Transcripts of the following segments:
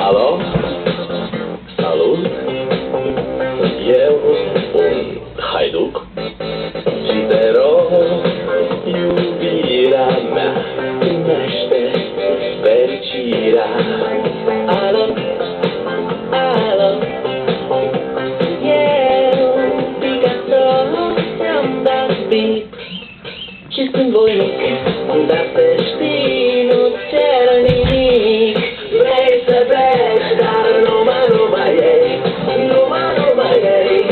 Alo? Salut! Eu, un haiduc, și te rog, iubirea mea, primește fericirea. Alo? Alo? Eu, Picasso, mi-am dat beat și sunt voinic, dar să știi, nu cer nimic. Vrei să pleci, dar numai ei, numai ei,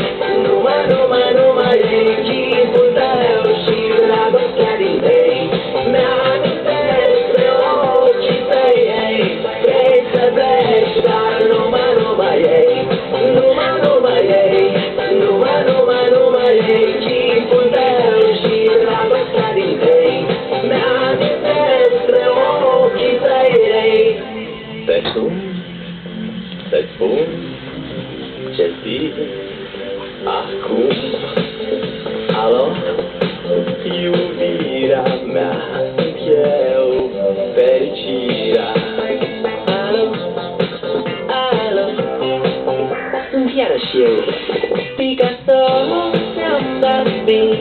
numai ei, chipul tău și dragostea din tei, mi-amintesc de ochii tăi ei. Vrei să pleci, dar numai ei, numai ei, numai ei, chipul tău și dragostea din tei, mi-amintesc de ochii tăi ei. Să-ți spun ce zic acum. Alo? Iubirea mea, sunt eu, fericirea. Alo? Alo? Sunt iarăși eu, Picasso, mi-am dat beat